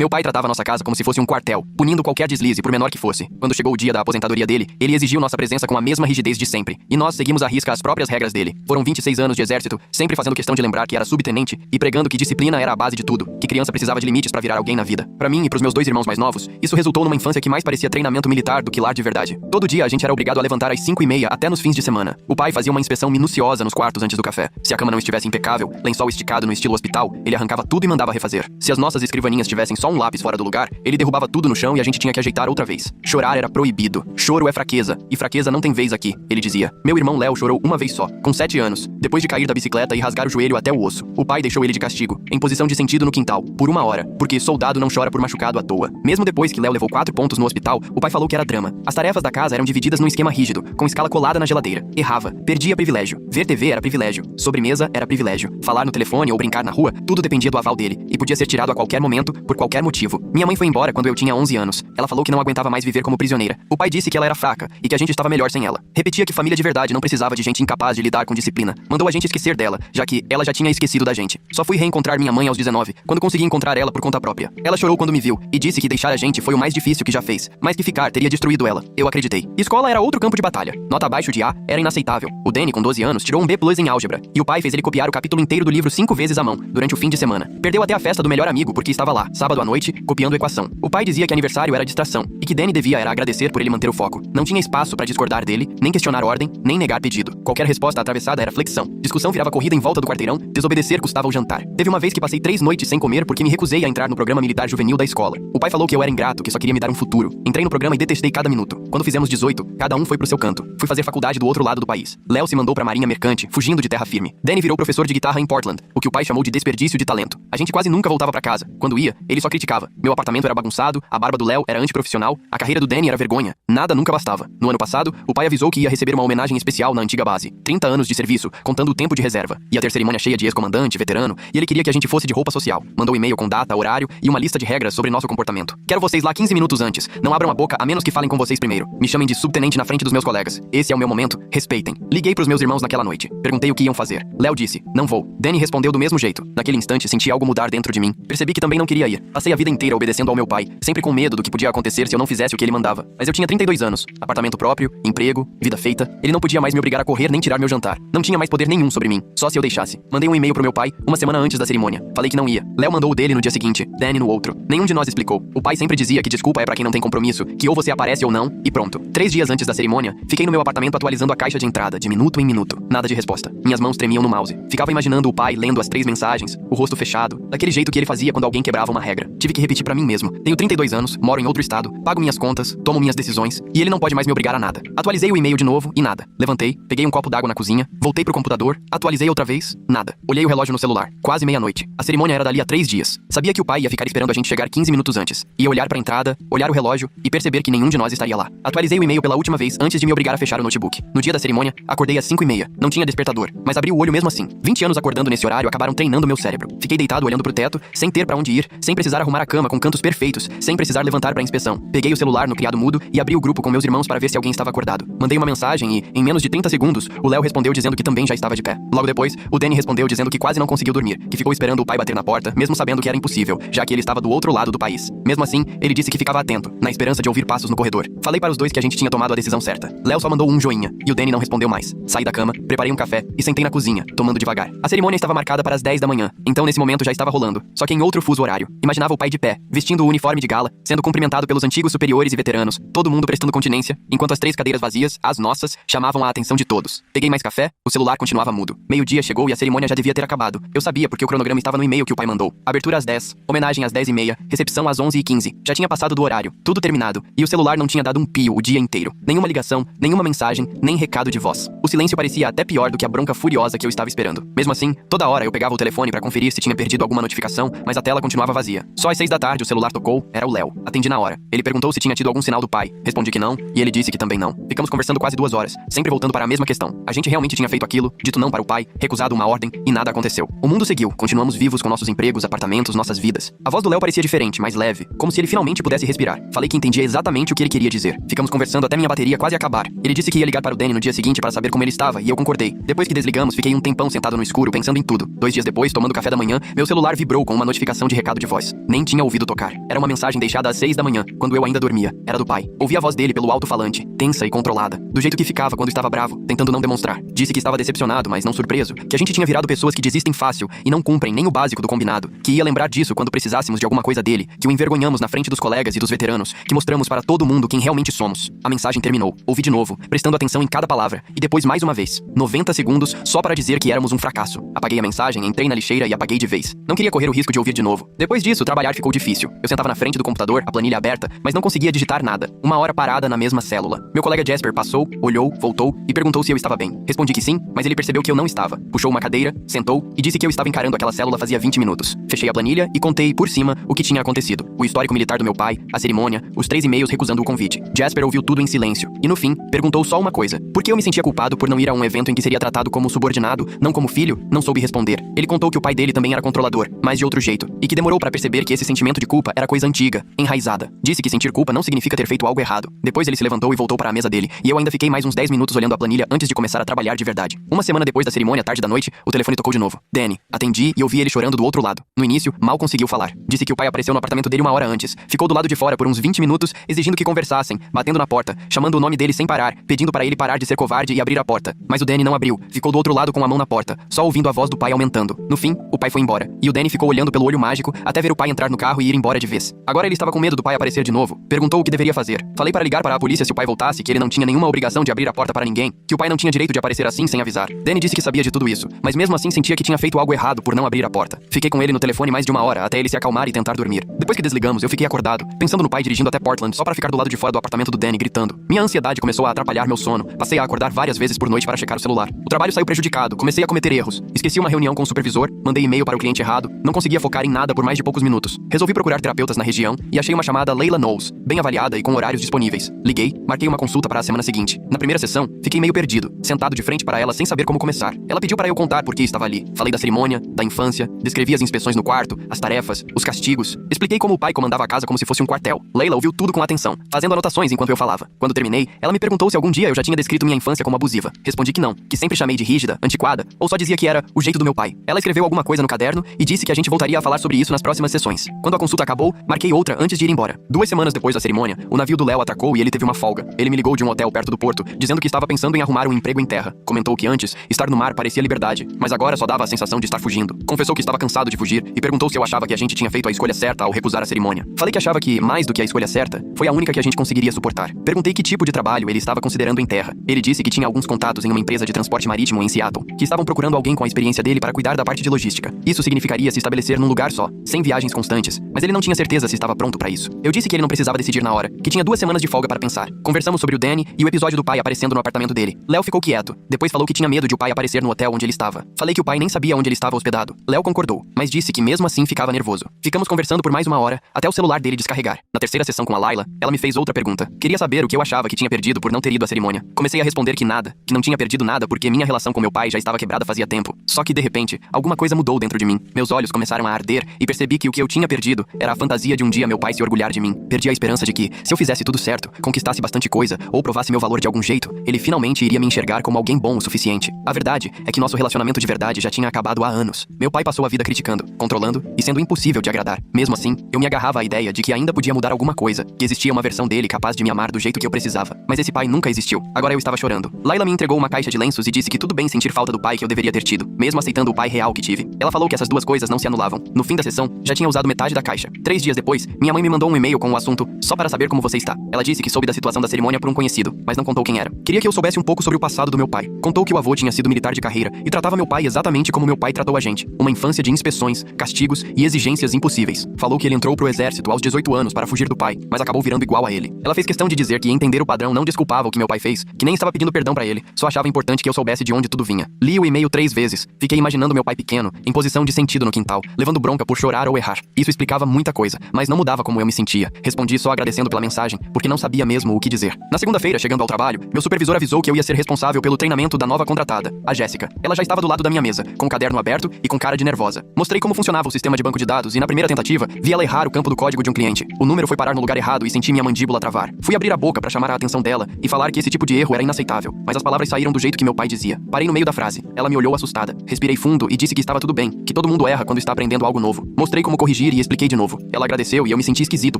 Meu pai tratava nossa casa como se fosse um quartel, punindo qualquer deslize, por menor que fosse. Quando chegou o dia da aposentadoria dele, ele exigiu nossa presença com a mesma rigidez de sempre. E nós seguimos à risca as próprias regras dele. Foram 26 anos de exército, sempre fazendo questão de lembrar que era subtenente e pregando que disciplina era a base de tudo, que criança precisava de limites pra virar alguém na vida. Pra mim e pros meus 2 irmãos mais novos, isso resultou numa infância que mais parecia treinamento militar do que lar de verdade. Todo dia a gente era obrigado a levantar às 5:30 até nos fins de semana. O pai fazia uma inspeção minuciosa nos quartos antes do café. Se a cama não estivesse impecável, lençol esticado no estilo hospital, ele arrancava tudo e mandava refazer. Se as nossas escrivaninhas tivessem só um lápis fora do lugar, ele derrubava tudo no chão e a gente tinha que ajeitar outra vez. Chorar era proibido. Choro é fraqueza, e fraqueza não tem vez aqui, ele dizia. Meu irmão Léo chorou uma vez só, com 7 anos, depois de cair da bicicleta e rasgar o joelho até o osso. O pai deixou ele de castigo, em posição de sentido no quintal, por 1 hora, porque soldado não chora por machucado à toa. Mesmo depois que Léo levou 4 pontos no hospital, o pai falou que era drama. As tarefas da casa eram divididas num esquema rígido, com escala colada na geladeira. Errava, perdia privilégio. Ver TV era privilégio. Sobremesa era privilégio. Falar no telefone ou brincar na rua, tudo dependia do aval dele, e podia ser tirado a qualquer momento, por qualquer motivo. Minha mãe foi embora quando eu tinha 11 anos. Ela falou que não aguentava mais viver como prisioneira. O pai disse que ela era fraca, e que a gente estava melhor sem ela. Repetia que família de verdade não precisava de gente incapaz de lidar com disciplina. Mandou a gente esquecer dela, já que ela já tinha esquecido da gente. Só fui reencontrar minha mãe aos 19, quando consegui encontrar ela por conta própria. Ela chorou quando me viu, e disse que deixar a gente foi o mais difícil que já fez, mas que ficar teria destruído ela. Eu acreditei. Escola era outro campo de batalha. Nota abaixo de A era inaceitável. O Danny, com 12 anos, tirou um B+ em álgebra, e o pai fez ele copiar o capítulo inteiro do livro 5 vezes à mão, durante o fim de semana. Perdeu até a festa do melhor amigo porque estava lá, sábado à noite, copiando equação. O pai dizia que aniversário era distração, e que Danny devia era agradecer por ele manter o foco. Não tinha espaço pra discordar dele, nem questionar ordem, nem negar pedido. Qualquer resposta atravessada era flexão. Discussão virava corrida em volta do quarteirão, desobedecer custava o jantar. Teve uma vez que passei 3 noites sem comer porque me recusei a entrar no programa militar juvenil da escola. O pai falou que eu era ingrato, que só queria me dar um futuro. Entrei no programa e detestei cada minuto. Quando fizemos 18, cada um foi pro seu canto. Fui fazer faculdade do outro lado do país. Léo se mandou pra marinha mercante, fugindo de terra firme. Danny virou professor de guitarra em Portland, o que o pai chamou de desperdício de talento. A gente quase nunca voltava pra casa. Quando ia, ele só criticava. Meu apartamento era bagunçado, a barba do Léo era antiprofissional, a carreira do Danny era vergonha. Nada nunca bastava. No ano passado, o pai avisou que ia receber uma homenagem especial na antiga base. 30 anos de serviço, contando o tempo de reserva. Ia ter cerimônia cheia de ex-comandante, veterano, e ele queria que a gente fosse de roupa social. Mandou um e-mail com data, horário e uma lista de regras sobre nosso comportamento. Quero vocês lá 15 minutos antes. Não abram a boca a menos que falem com vocês primeiro. Me chamem de subtenente na frente dos meus colegas. Esse é o meu momento. Respeitem. Liguei pros meus irmãos naquela noite. Perguntei o que iam fazer. Léo disse, não vou. Danny respondeu do mesmo jeito. Naquele instante, senti algo mudar dentro de mim. Percebi que também não queria ir. Passei a vida inteira obedecendo ao meu pai, sempre com medo do que podia acontecer se eu não fizesse o que ele mandava. Mas eu tinha 32 anos. Apartamento próprio, emprego, vida feita. Ele não podia mais me obrigar a correr nem tirar meu jantar. Não tinha mais poder nenhum sobre mim, só se eu deixasse. Mandei um e-mail pro meu pai, uma semana antes da cerimônia. Falei que não ia. Léo mandou o dele no dia seguinte, Danny no outro. Nenhum de nós explicou. O pai sempre dizia que desculpa é pra quem não tem compromisso, que ou você aparece ou não, e pronto. 3 dias antes da cerimônia, fiquei no meu apartamento atualizando a caixa de entrada, de minuto em minuto. Nada de resposta. Minhas mãos tremiam no mouse. Ficava imaginando o pai lendo as 3 mensagens, o rosto fechado, daquele jeito que ele fazia quando alguém quebrava uma regra. Tive que repetir pra mim mesmo. Tenho 32 anos, moro em outro estado, pago minhas contas, tomo minhas decisões, e ele não pode mais me obrigar a nada. Atualizei o e-mail de novo e nada. Levantei, peguei um copo d'água na cozinha, voltei pro computador, atualizei outra vez, nada. Olhei o relógio no celular. Quase meia-noite. A cerimônia era dali a 3 dias. Sabia que o pai ia ficar esperando a gente chegar 15 minutos antes. Ia olhar pra entrada, olhar o relógio e perceber que nenhum de nós estaria lá. Atualizei o e-mail pela última vez antes de me obrigar a fechar o notebook. No dia da cerimônia, acordei às 5:30. Não tinha despertador, mas abri o olho mesmo assim. 20 anos acordando nesse horário acabaram treinando meu cérebro. Fiquei deitado olhando pro teto, sem ter pra onde ir, sem precisar arrumar a cama com cantos perfeitos, sem precisar levantar pra inspeção. Peguei o celular no criado mudo e abri o grupo com meus irmãos para ver se alguém estava acordado. Mandei uma mensagem e, em menos de 30 segundos, o Léo respondeu dizendo que também já estava de pé. Logo depois, o Danny respondeu dizendo que quase não conseguiu dormir, que ficou esperando o pai bater na porta, mesmo sabendo que era impossível, já que ele estava do outro lado do país. Mesmo assim, ele disse que ficava atento, na esperança de ouvir passos no corredor. Falei para os dois que a gente tinha tomado a decisão certa. Léo só mandou um joinha, e o Danny não respondeu mais. Saí da cama, preparei um café e sentei na cozinha, tomando devagar. A cerimônia estava marcada para as 10 da manhã, então nesse momento já estava rolando, só que em outro fuso horário. Imaginava o pai de pé, vestindo o uniforme de gala, sendo cumprimentado pelos antigos superiores e veteranos, todo mundo prestando continência, enquanto as 3 cadeiras vazias, as nossas, chamavam a atenção de todos. Peguei mais café, o celular continuava mudo. Meio-dia chegou e a cerimônia já devia ter acabado. Eu sabia porque o cronograma estava no e-mail que o pai mandou. Abertura às 10, homenagem às 10:30, recepção às 11:15. Já tinha passado do horário, tudo terminado, e o celular não tinha dado um pio o dia inteiro. Nenhuma ligação, nenhuma mensagem, nem recado de voz. O silêncio parecia até pior do que a bronca furiosa que eu estava esperando. Mesmo assim, toda hora eu pegava o telefone pra conferir se tinha perdido alguma notificação, mas a tela continuava vazia. Só às 6 da tarde o celular tocou, era o Léo. Atendi na hora. Ele perguntou se tinha tido algum sinal do pai. Respondi que não, e ele disse que também não. Ficamos conversando quase 2 horas, sempre voltando para a mesma questão. A gente realmente tinha feito aquilo, dito não para o pai, recusado uma ordem, e nada aconteceu. O mundo seguiu, continuamos vivos com nossos empregos, apartamentos, nossas vidas. A voz do Léo parecia diferente, mais leve, como se ele finalmente pudesse respirar. Falei que entendia exatamente o que ele queria dizer. Ficamos conversando até minha bateria quase acabar. Ele disse que ia ligar para o Danny no dia seguinte para saber como ele estava, e eu concordei. Depois que desligamos, fiquei um tempão sentado no escuro, pensando em tudo. 2 dias depois, tomando café da manhã, meu celular vibrou com uma notificação de recado de voz. Nem tinha ouvido tocar. Era uma mensagem deixada às 6 da manhã, quando eu ainda dormia. Era do pai. Ouvi a voz dele pelo alto-falante, tensa e controlada, do jeito que ficava quando estava bravo, tentando não demonstrar. Disse que estava decepcionado, mas não surpreso, que a gente tinha virado pessoas que desistem fácil e não cumprem nem o básico do combinado, que ia lembrar disso quando precisássemos de alguma coisa dele, que o envergonhamos na frente dos colegas e dos veteranos, que mostramos para todo mundo quem realmente somos. A mensagem terminou. Ouvi de novo, prestando atenção em cada palavra, e depois mais uma vez. 90 segundos só para dizer que éramos um fracasso. Apaguei a mensagem, entrei na lixeira e apaguei de vez. Não queria correr o risco de ouvir de novo. Depois disso, trabalhar ficou difícil. Eu sentava na frente do computador, a planilha aberta, mas não conseguia digitar nada. Uma hora parada na mesma célula. Meu colega Jasper passou, olhou, voltou e perguntou se eu estava bem. Respondi que sim, mas ele percebeu que eu não estava. Puxou uma cadeira, sentou e disse que eu estava encarando aquela célula fazia 20 minutos. Fechei a planilha e contei, por cima, o que tinha acontecido. O histórico militar do meu pai, a cerimônia, os 3 e-mails recusando o convite. Jasper ouviu tudo em silêncio. E no fim, perguntou só uma coisa. Por que eu me sentia culpado por não ir a um evento em que seria tratado como subordinado, não como filho? Não soube responder. Ele contou que o pai dele também era controlador, mas de outro jeito. E que demorou para perceber que esse sentimento de culpa era coisa antiga, enraizada. Disse que sentir culpa não significa ter feito algo errado. Depois ele se levantou e voltou para a mesa dele. E eu ainda fiquei mais uns 10 minutos olhando a planilha antes de começar a trabalhar de verdade. Uma semana depois da cerimônia, tarde da noite, o telefone tocou de novo. Danny. Atendi e ouvi ele chorando do outro lado. No início, mal conseguiu falar. Disse que o pai apareceu no apartamento dele uma hora antes. Ficou do lado de fora por uns 20 minutos, exigindo que conversassem, batendo na porta, chamando o nome dele sem parar, pedindo para ele parar de ser covarde e abrir a porta. Mas o Danny não abriu. Ficou do outro lado com a mão na porta, só ouvindo a voz do pai aumentando. No fim, o pai foi embora. E o Danny ficou olhando pelo olho mágico até ver o pai entrar no carro e ir embora de vez. Agora ele estava com medo do pai aparecer de novo. Perguntou o que deveria fazer. Falei para ligar para a polícia se o pai voltasse, que ele não tinha nenhuma obrigação de abrir a porta para ninguém, que o pai não tinha direito de aparecer assim sem avisar. Danny disse que sabia de tudo isso, mas mesmo assim sentia que tinha feito algo errado por não abrir a porta. Fiquei com ele no telefone mais de uma hora até ele se acalmar e tentar dormir. Depois que desligamos, eu fiquei acordado, pensando no pai dirigindo até Portland só para ficar do lado de fora do apartamento do Danny gritando. Minha ansiedade começou a atrapalhar meu sono. Passei a acordar várias vezes por noite para checar o celular. O trabalho saiu prejudicado, comecei a cometer erros. Esqueci uma reunião com o supervisor, mandei e-mail para o cliente errado, não conseguia focar em nada por mais de poucos minutos. Resolvi procurar terapeutas na região e achei uma chamada Layla Knowles, bem avaliada e com horários disponíveis. Liguei, marquei uma consulta para a semana seguinte. Na primeira sessão, fiquei meio perdido, sentado de frente para ela sem saber como começar. Ela pediu para eu contar por que estava ali. Falei da cerimônia, da infância, descrevi as inspeções no quarto, as tarefas, os castigos. Expliquei como o pai comandava a casa como se fosse um quartel. Layla ouviu tudo com atenção, fazendo anotações enquanto eu falava. Quando terminei, ela me perguntou se algum dia eu já tinha descrito minha infância como abusiva. Respondi que não, que sempre chamei de rígida, antiquada, ou só dizia que era o jeito do meu pai. Ela escreveu alguma coisa no caderno e disse que a gente voltaria a falar sobre isso nas próximas sessões. Quando a consulta acabou, marquei outra antes de ir embora. 2 semanas depois da cerimônia, o navio do Léo atracou e ele teve uma folga. Ele me ligou de um hotel perto do porto, dizendo que estava pensando em arrumar um emprego em terra. Comentou que antes, estar no mar parecia liberdade, mas agora só dava a sensação de estar fugindo. Confessou que estava cansado de fugir e perguntou se eu achava que a gente tinha feito a escolha certa ao recusar a cerimônia. Falei que achava que, mais do que a escolha certa, foi a única que a gente conseguiria suportar. Perguntei que tipo de trabalho ele estava considerando em terra. Ele disse que tinha alguns contatos em uma empresa de transporte marítimo em Seattle, que estavam procurando alguém com a experiência dele para cuidar da parte de logística. Isso significaria se estabelecer num lugar só, sem viagens constantes, mas ele não tinha certeza se estava pronto para isso. Eu disse que ele não precisava decidir na hora, que tinha 2 semanas de folga para pensar. Conversamos sobre o Danny e o episódio do pai aparecendo no apartamento dele. Léo ficou quieto. Depois falou que tinha medo de o pai aparecer no hotel onde ele estava. Falei que o pai nem sabia onde ele estava hospedado. Léo concordou, mas disse que mesmo assim ficava nervoso. Ficamos conversando por mais 1 hora, até o celular dele descarregar. Na terceira sessão com a Layla, ela me fez outra pergunta. Queria saber o que eu achava que tinha perdido por não ter ido à cerimônia. Comecei a responder que nada, que não tinha perdido nada porque minha relação com meu pai já estava quebrada fazia tempo. Só que de repente, alguma coisa mudou dentro de mim. Meus olhos começaram a arder e percebi que o que eu tinha perdido era a fantasia de um dia meu pai se orgulhar de mim. Perdi a esperança de que, se eu fizesse tudo certo, conquistasse bastante coisa ou provasse meu valor de algum jeito, ele finalmente iria me enxergar como alguém bom o suficiente. A verdade é que nosso relacionamento de verdade já tinha acabado há anos. Meu pai passou a vida criticando, controlando e sendo impossível de agradar. Mesmo assim, eu me agarrava à ideia de que ainda podia mudar alguma coisa, que existia uma versão dele capaz de me amar do jeito que eu precisava. Mas esse pai nunca existiu. Agora eu estava chorando. Layla me entregou uma caixa de lenços e disse que tudo bem sentir falta do pai que eu deveria ter tido, mesmo aceitando o pai real que tive. Ela falou que essas duas coisas não se anulavam. No fim da sessão, já tinha usado metade da caixa. 3 dias depois, minha mãe me mandou um e-mail com o assunto "só para saber como você está". Ela disse que soube da situação da cerimônia por um conhecido, mas não contou quem era. Queria que eu soubesse um pouco sobre o passado do meu pai. Contou que o avô tinha sido militar de carreira e tratava meu pai exatamente como meu pai tratou a gente. Uma infância de inspeções, castigos e exigências impossíveis. Falou que ele entrou pro exército aos 18 anos para fugir do pai, mas acabou virando igual a ele. Ela fez questão de dizer que entender o padrão não desculpava o que meu pai fez, que nem estava pedindo perdão pra ele, só achava importante que eu soubesse de onde tudo vinha. Li o e-mail 3 vezes. Fiquei imaginando meu pai pequeno, em posição de sentido no quintal, levando bronca por chorar ou errar. Isso explicava muita coisa, mas não mudava como eu me sentia. Respondi só agradecendo pela mensagem, porque não sabia mesmo o que dizer. Na segunda-feira, chegando ao trabalho, meu supervisor avisou que eu ia ser responsável pelo treinamento da nova contratada, a Jéssica. Ela já estava do lado da minha mesa, com o caderno aberto e com cara de nervosa. Mostrei como funcionava o sistema de banco de dados e, na primeira tentativa, vi ela errar o campo do código de um cliente. O número foi parar no lugar errado e senti minha mandíbula travar. Fui abrir a boca para chamar a atenção dela e falar que esse tipo de erro era inaceitável, mas as palavras saíram do jeito que meu pai dizia. Parei no meio da frase. Ela me olhou assustada. Respirei fundo e disse que estava tudo bem, que todo mundo erra quando está aprendendo algo novo. Mostrei como corrigir e expliquei de novo. Ela agradeceu e eu me senti esquisito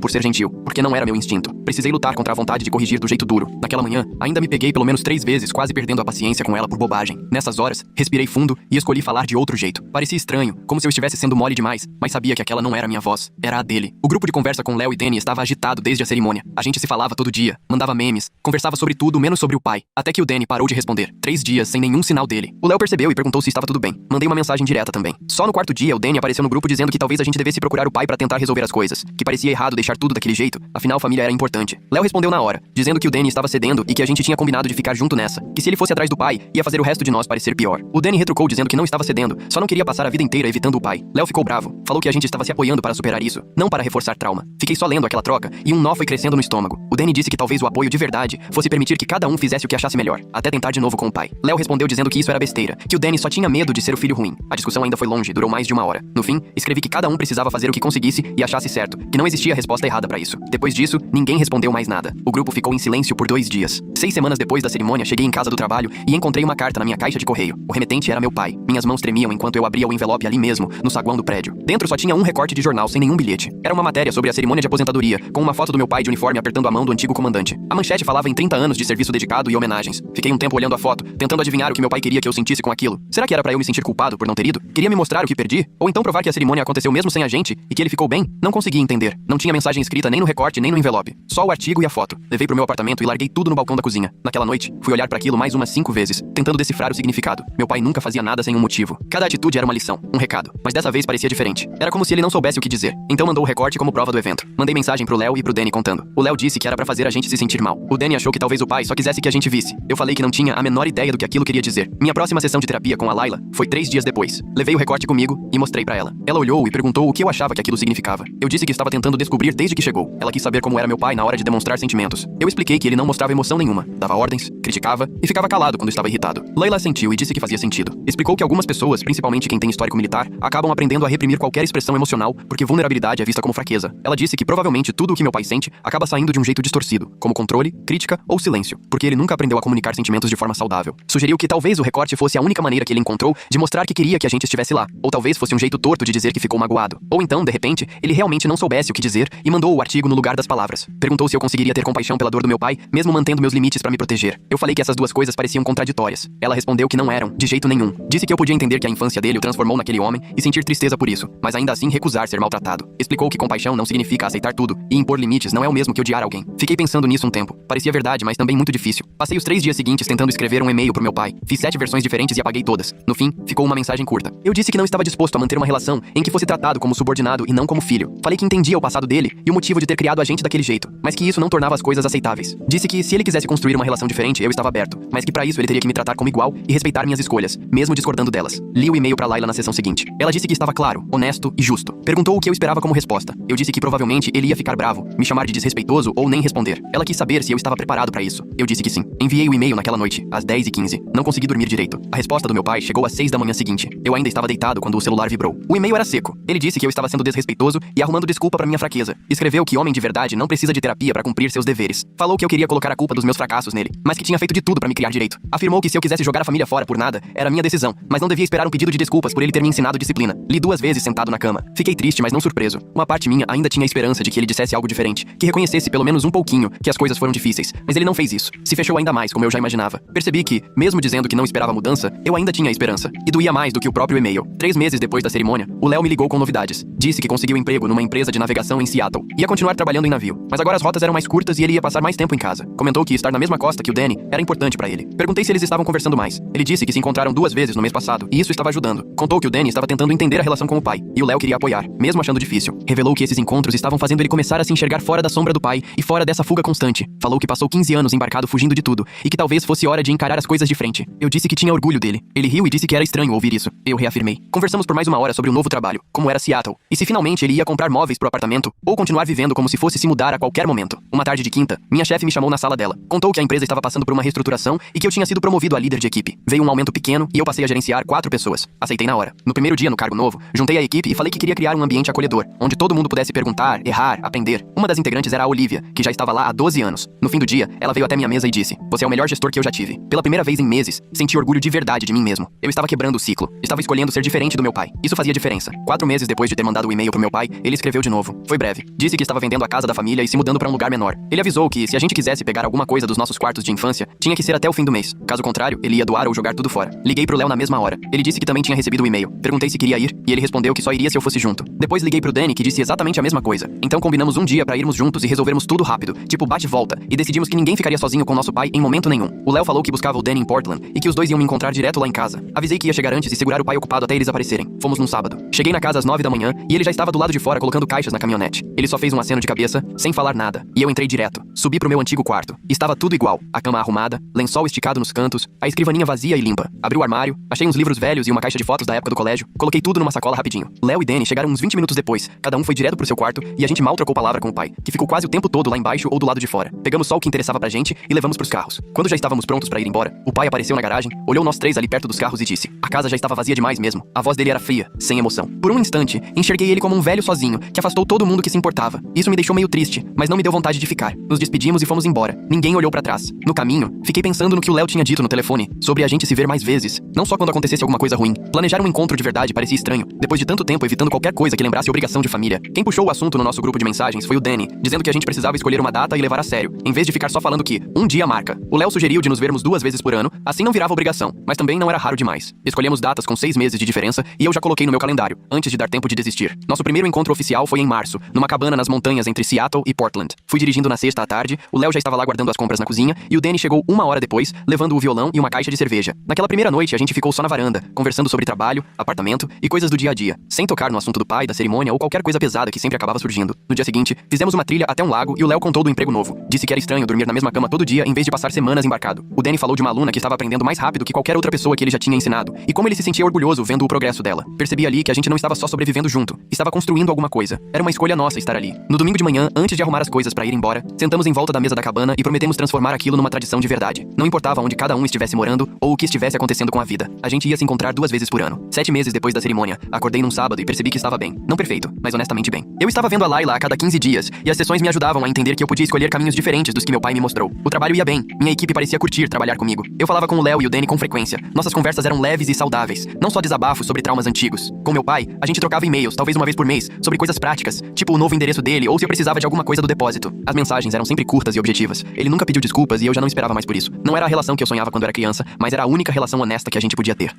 por ser gentil, porque não era meu instinto. Precisei lutar contra a vontade de corrigir do jeito duro. Naquela manhã, ainda me peguei pelo menos 3 vezes, quase perdendo a paciência com ela por bobagem. Nessas horas, respirei fundo e escolhi falar de outro jeito. Parecia estranho, como se eu estivesse sendo mole demais, mas sabia que aquela não era minha voz, era a dele. O grupo de conversa com Léo e Danny estava agitado desde a cerimônia. A gente se falava todo dia, mandava memes, conversava sobre tudo menos sobre o pai, até que o Danny parou de responder. 3 dias sem nenhum sinal dele. O Léo percebeu e perguntou se estava tudo bem. Mandei uma mensagem direta também. Só no quarto dia, o Danny apareceu no grupo dizendo que talvez a gente devesse procurar o pai para tentar resolver as coisas, que parecia errado deixar tudo daquele jeito, afinal a família era importante. Léo respondeu na hora, dizendo que o Danny estava cedendo e que a gente tinha combinado de ficar junto nessa, que se ele fosse atrás do pai, ia fazer o resto de nós parecer pior. O Danny retrucou dizendo que não estava cedendo, só não queria passar a vida inteira evitando o pai. Léo ficou bravo, falou que a gente estava se apoiando para superar isso, não para reforçar trauma. Fiquei só lendo aquela troca e um nó foi crescendo no estômago. O Danny disse que talvez o apoio de verdade fosse permitir que cada um fizesse o que achasse melhor, até tentar de novo com o pai. Léo respondeu dizendo que isso era besteira, que o Danny só tinha medo de ser o filho ruim. A discussão ainda foi longe, durou mais de 1 hora. No fim, escrevi que cada um precisava fazer o que conseguisse e achasse certo, que não existia resposta errada para isso. Depois disso, ninguém respondeu mais nada. O grupo ficou em silêncio por 2 dias. 6 semanas depois da cerimônia, cheguei em casa do trabalho e encontrei uma carta na minha caixa de correio. O remetente era meu pai. Minhas mãos tremiam enquanto eu abria o envelope ali mesmo, no saguão do prédio. Dentro só tinha um recorte de jornal sem nenhum bilhete. Era uma matéria sobre a cerimônia de aposentadoria, com uma foto do meu pai de uniforme apertando a mão do antigo comandante. A manchete falava em 30 anos de serviço dedicado e homenagens. Fiquei um tempo olhando a foto, tentando adivinhar o que meu pai queria que eu sentisse com aquilo. Será que era pra eu me sentir culpado por não ter ido? Queria me mostrar o que perdi? Ou então provar que a cerimônia aconteceu mesmo sem a gente e que ele ficou bem? Não conseguia entender. Não tinha mensagem escrita nem no recorte nem no envelope. Só o artigo e a foto. Levei pro meu apartamento e larguei tudo no balcão da cozinha. Naquela noite, fui olhar para aquilo mais umas 5 vezes, tentando decifrar o significado. Meu pai nunca fazia nada sem um motivo. Cada atitude era uma lição, um recado. Mas dessa vez parecia diferente. Era como se ele não soubesse o que dizer. Então mandou o recorte como prova do evento. Mandei mensagem pro Léo e pro Danny contando. O Léo disse que era pra fazer a gente se sentir mal. O Danny achou que talvez o pai só quisesse que a gente visse. Eu falei que não tinha a menor ideia do que aquilo queria dizer. Minha próxima sessão de terapia com a Laila foi 3 dias depois. Levei o recorte comigo e mostrei pra ela. Ela olhou e perguntou o que eu achava que aquilo significava. Eu disse que estava tentando descobrir desde que chegou. Ela quis saber como era meu pai na hora de demonstrar sentimentos. Eu expliquei que ele não mostrava emoção nenhuma, dava ordens, criticava e ficava calado quando estava irritado. Laila sentiu e disse que fazia sentido. Explicou que algumas pessoas, principalmente quem tem histórico militar, acabam aprendendo a reprimir qualquer expressão emocional porque vulnerabilidade é vista como fraqueza. Ela disse que provavelmente tudo o que meu pai sente acaba saindo de um jeito distorcido, como controle, crítica ou silêncio, porque ele nunca aprendeu a comunicar sentimentos de forma saudável. Sugeriu que talvez o recorte fosse a única maneira que ele encontrou de mostrar que queria que a gente estivesse lá, ou talvez fosse um jeito torto de dizer que ficou magoado. Ou então, de repente, ele realmente não soubesse o que dizer e mandou o artigo no lugar das palavras. Perguntou se eu conseguiria ter compaixão pela dor do meu pai, mesmo mantendo meus limites para me proteger. Eu falei que essas duas coisas pareciam contraditórias. Ela respondeu que não eram, de jeito nenhum. Disse que eu podia entender que a infância dele o transformou naquele homem e sentir tristeza por isso, mas ainda assim recusar ser maltratado. Explicou que compaixão não significa aceitar tudo, e impor limites não é o mesmo que odiar alguém. Fiquei pensando nisso um tempo. Parecia verdade, mas também muito difícil. Passei os 3 dias seguintes tentando escrever um e-mail pro meu pai. Fiz 7 versões diferentes e apaguei todas. No fim, ficou uma mensagem curta. Eu disse que não estava disposto a manter uma relação em que fosse tratado como subordinado e não como filho. Falei que entendia o passado dele e o motivo de ter criado a gente daquele jeito, mas que isso não tornava as coisas aceitáveis. Disse que se ele quisesse construir uma relação diferente, eu estava aberto, mas que pra isso ele teria que me tratar como igual e respeitar minhas escolhas, mesmo discordando delas. Li o e-mail pra Laila na sessão seguinte. Ela disse que estava claro, honesto e justo. Perguntou o que eu esperava como resposta. Eu disse que provavelmente ele ia ficar bravo, me chamar de desrespeitoso ou nem responder. Ela quis saber se eu estava preparado pra isso. Eu disse que sim. Enviei o e-mail naquela noite, às 10h15. Não consegui dormir direito. A resposta do meu pai chegou às 6 da manhã seguinte. Eu ainda estava deitado quando o celular vibrou. O e-mail era seco. Ele disse que eu estava sendo desrespeitoso e arrumando desculpa pra minha fraqueza. Escreveu que homem de verdade não precisa de terapia pra cumprir seus deveres. Falou que eu queria colocar a culpa dos meus fracassos nele, mas que tinha feito de tudo pra me criar direito. Afirmou que se eu quisesse jogar a família fora por nada, era minha decisão, mas não devia esperar um pedido de desculpas por ele ter me ensinado disciplina. Li 2 vezes sentado na cama. Fiquei triste, mas não surpreso. Uma parte minha ainda tinha a esperança de que ele dissesse algo diferente, que reconhecesse pelo menos um pouquinho que as coisas foram difíceis, mas ele não fez isso. Se fechou ainda mais, como eu já imaginava. Percebi que, mesmo dizendo que não esperava mudança, eu ainda tinha esperança. E doía mais do que o próprio e-mail. 3 meses depois da cerimônia, o Léo me ligou com novidades. Disse que conseguiu emprego numa empresa de navegação em Seattle. Ia continuar trabalhando em navio, mas agora as rotas eram mais curtas e ele ia passar mais tempo em casa. Comentou que estar na mesma costa que o Danny era importante pra ele. Perguntei se eles estavam conversando mais. Ele disse que se encontraram 2 vezes no mês passado, e isso estava ajudando. Contou que o Danny estava tentando entender a relação com o pai, e o Léo queria apoiar, mesmo achando difícil. Revelou que esses encontros estavam fazendo ele começar a se enxergar fora da sombra do pai e fora dessa fuga constante. Falou que passou 15 anos embarcado fugindo de tudo, e que talvez fosse hora de encarar as coisas de frente. Eu disse que tinha orgulho dele. Ele riu e disse que era estranho ouvir isso. Eu reafirmei. Conversamos por mais 1 hora sobre o novo trabalho, como era Seattle, e se finalmente ele ia comprar móveis pro apartamento, ou continuar vivendo como se fosse se mudar a qualquer momento. Uma tarde de quinta, minha chefe me chamou na sala dela. Contou que a empresa estava passando por uma reestruturação e que eu tinha sido promovido a líder de equipe. Veio um aumento pequeno e eu passei a gerenciar 4 pessoas. Aceitei na hora. No primeiro dia no cargo novo, juntei a equipe e falei que queria criar um ambiente acolhedor, onde todo mundo pudesse perguntar, errar, aprender. Uma das integrantes era a Olivia, que já estava lá há 12 anos. No fim do dia, ela veio até minha mesa e disse: "Você é o melhor gestor que eu já tive." Pela primeira vez em meses, senti orgulho de verdade de mim mesmo. Eu estava quebrando o ciclo. Estava escolhendo ser diferente do meu pai. Isso fazia diferença. 4 meses depois de ter mandado o e-mail pro meu pai, ele escreveu de novo. Foi breve. Disse que estava vendendo a casa da família e se mudando pra um lugar menor. Ele avisou que, se a gente quisesse pegar alguma coisa dos nossos quartos de infância, tinha que ser até o fim do mês. Caso contrário, ele ia doar ou jogar tudo fora. Liguei pro Léo na mesma hora. Ele disse que também tinha recebido o e-mail. Perguntei se queria ir, e ele respondeu que só iria se eu fosse junto. Depois liguei pro Danny, que disse exatamente a mesma coisa. Então combinamos um dia pra irmos juntos e resolvermos tudo rápido, tipo bate e volta, e decidimos que ninguém ficaria sozinho com nosso pai em momento nenhum. O Léo falou que buscava o Danny em Portland e que os dois iam me encontrar direto lá em casa. Avisei que ia chegar antes e segurar o pai ocupado até eles aparecerem. Fomos num sábado. Cheguei na casa às 9 da manhã e ele já estava do lado de fora colocando caixas na caminhonete. Ele só fez um aceno de cabeça, sem falar nada, e eu entrei direto. Subi pro meu antigo quarto. Estava tudo igual. A cama arrumada, lençol esticado nos cantos, a escrivaninha vazia e limpa. Abri o armário, achei uns livros velhos e uma caixa de fotos da época do colégio, coloquei tudo numa sacola rapidinho. Léo e Danny chegaram uns 20 minutos depois. Cada um foi direto pro seu quarto e a gente mal trocou palavra com o pai, que ficou quase o tempo todo lá embaixo ou do lado de fora. Pegamos só o que interessava pra gente e levamos pros carros. Quando já estávamos prontos pra ir embora, o pai apareceu na garagem, olhou nós 3 ali perto dos carros e disse: "A casa já estava vazia demais mesmo." A voz dele era fria, sem emoção. Por um instante, enxerguei ele como um velho sozinho, que afastou todo mundo que se importava. Isso me deixou meio triste, mas não me deu vontade de ficar. Nos despedimos e fomos embora. Ninguém olhou pra trás. No caminho, fiquei pensando no que o Léo tinha dito no telefone, sobre a gente se ver mais vezes. Não só quando acontecesse alguma coisa ruim. Planejar um encontro de verdade parecia estranho, depois de tanto tempo evitando qualquer coisa que lembrasse obrigação de família. Quem puxou o assunto no nosso grupo de mensagens foi o Danny, dizendo que a gente precisava escolher uma data e levar a sério, em vez de ficar só falando que um dia marca. O Léo sugeriu de nos vermos 2 vezes por ano, assim não virava obrigação, mas também não era raro demais. Escolhemos datas com 6 meses de diferença e eu já coloquei no meu calendário, antes de dar tempo de desistir. Nosso primeiro encontro oficial foi em março, numa cabana nas montanhas entre Seattle e Portland. Fui dirigindo na sexta à tarde, o Léo já estava lá guardando as compras na cozinha e o Danny chegou 1 hora depois, levando o violão e uma caixa de cerveja. Naquela primeira noite, a gente ficou só na varanda, conversando sobre trabalho, apartamento e coisas do dia a dia, sem tocar no assunto do pai, da cerimônia ou qualquer coisa pesada que sempre acabava surgindo. No dia seguinte, fizemos uma trilha até um lago e o Léo contou do emprego novo. Disse que era estranho dormir na mesma cama todo dia em vez de passar semanas embarcado. O Danny falou de uma aluna que estava aprendendo mais rápido que qualquer outra pessoa que ele já tinha ensinado, e como ele se sentia orgulhoso vendo o progresso dela. Percebi ali que a gente não estava só sobrevivendo junto, estava construindo alguma coisa. Era uma escolha nossa estar ali. No domingo de manhã, antes de arrumar as coisas pra ir embora, sentamos em volta da mesa da cabana e prometemos transformar aquilo numa tradição de verdade. Não importava onde cada um estivesse morando ou o que estivesse acontecendo com a vida. A gente ia se encontrar 2 vezes por ano. 7 meses depois da cerimônia, acordei num sábado e percebi que estava bem. Não perfeito, mas honestamente bem. Eu estava vendo a Layla a cada 15 dias, e as sessões me ajudavam a entender que eu podia escolher caminhos diferentes dos que meu pai me mostrou. O trabalho ia bem, minha equipe parecia curtir trabalhar comigo. Eu falava com o Léo e o Danny com frequência. Nossas conversas eram leves e saudáveis, não só desabafos sobre traumas antigos. Com meu pai, a gente trocava e-mails, talvez 1 vez por mês, sobre coisas práticas, tipo o novo endereço dele ou se eu precisava de alguma coisa do depósito. As mensagens eram sempre curtas e objetivas. Ele nunca pediu desculpas e eu já não esperava mais por isso. Não era a relação que eu sonhava quando era criança, mas era a única relação honesta que a gente podia ter.